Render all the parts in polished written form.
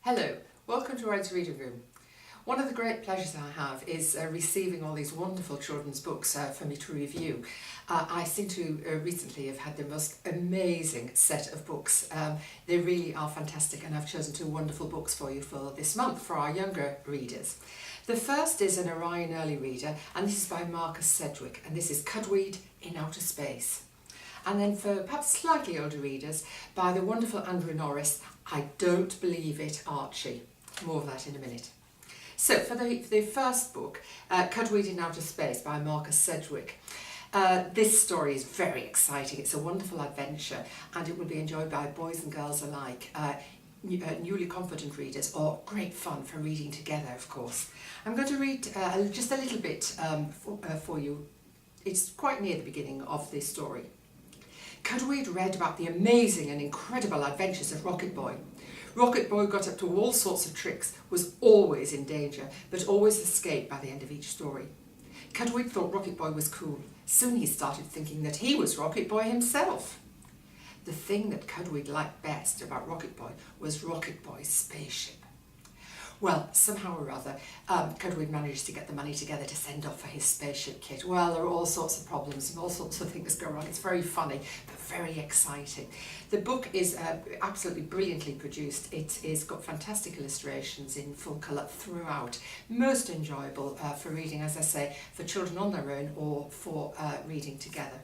Hello, welcome to Red's Reading Room. One of the great pleasures I have is receiving all these wonderful children's books for me to review. I seem to recently have had the most amazing set of books. They really are fantastic, and I've chosen two wonderful books for you for this month for our younger readers. The first is an Orion early reader, and this is by Marcus Sedgwick, and this is Cudweed in Outer Space. And then for perhaps slightly older readers, by the wonderful Andrew Norris, I Don't Believe It, Archie. More of that in a minute. So for the first book, Cudweed in Outer Space by Marcus Sedgwick. This story is very exciting. It's a wonderful adventure, and it will be enjoyed by boys and girls alike. Newly confident readers, or great fun for reading together, of course. I'm going to read just a little bit for you. It's quite near the beginning of this story. Cudweed read about the amazing and incredible adventures of Rocket Boy. Rocket Boy got up to all sorts of tricks, was always in danger, but always escaped by the end of each story. Cudweed thought Rocket Boy was cool. Soon he started thinking that he was Rocket Boy himself. The thing that Cudweed liked best about Rocket Boy was Rocket Boy's spaceship. Well, somehow or other, Cudweed managed to get the money together to send off for his spaceship kit. Well, there are all sorts of problems and all sorts of things go wrong. It's very funny, but very exciting. The book is absolutely brilliantly produced. It is got fantastic illustrations in full colour throughout. Most enjoyable for reading, as I say, for children on their own or for reading together.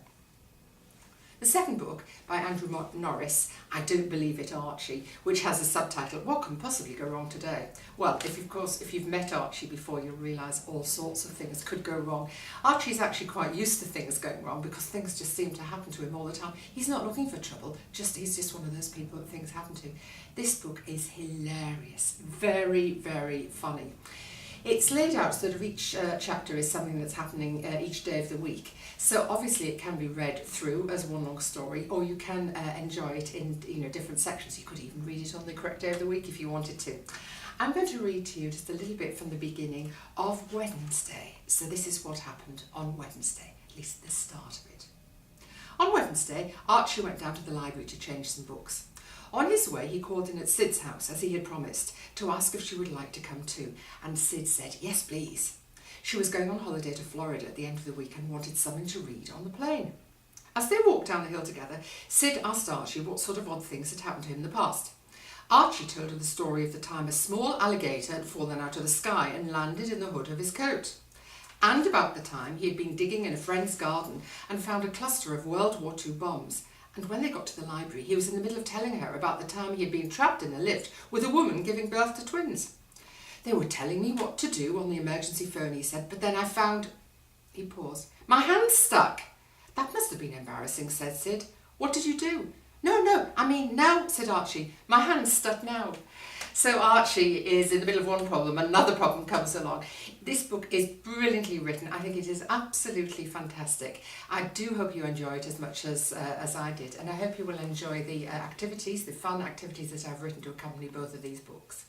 The second book, by Andrew Norris, I Don't Believe It, Archie, which has a subtitle, What Can Possibly Go Wrong Today? Well, if you've met Archie before, you'll realise all sorts of things could go wrong. Archie's actually quite used to things going wrong because things just seem to happen to him all the time. He's not looking for trouble, he's just one of those people that things happen to. This book is hilarious, very, very funny. It's laid out so that each chapter is something that's happening each day of the week. So obviously it can be read through as one long story, or you can enjoy it in different sections. You could even read it on the correct day of the week if you wanted to. I'm going to read to you just a little bit from the beginning of Wednesday. So this is what happened on Wednesday, at least the start of it. On Wednesday, Archie went down to the library to change some books. On his way, he called in at Sid's house, as he had promised, to ask if she would like to come too, and Sid said, yes, please. She was going on holiday to Florida at the end of the week and wanted something to read on the plane. As they walked down the hill together, Sid asked Archie what sort of odd things had happened to him in the past. Archie told her the story of the time a small alligator had fallen out of the sky and landed in the hood of his coat, and about the time he had been digging in a friend's garden and found a cluster of World War II bombs. And when they got to the library, he was in the middle of telling her about the time he had been trapped in a lift with a woman giving birth to twins. They were telling me what to do on the emergency phone, he said, but then I found... He paused. My hand's stuck. That must have been embarrassing, said Sid. What did you do? No, I mean now, said Archie. My hand's stuck now. So Archie is in the middle of one problem, another problem comes along. This book is brilliantly written. I think it is absolutely fantastic. I do hope you enjoy it as much as I did, and I hope you will enjoy the activities, the fun activities that I've written to accompany both of these books.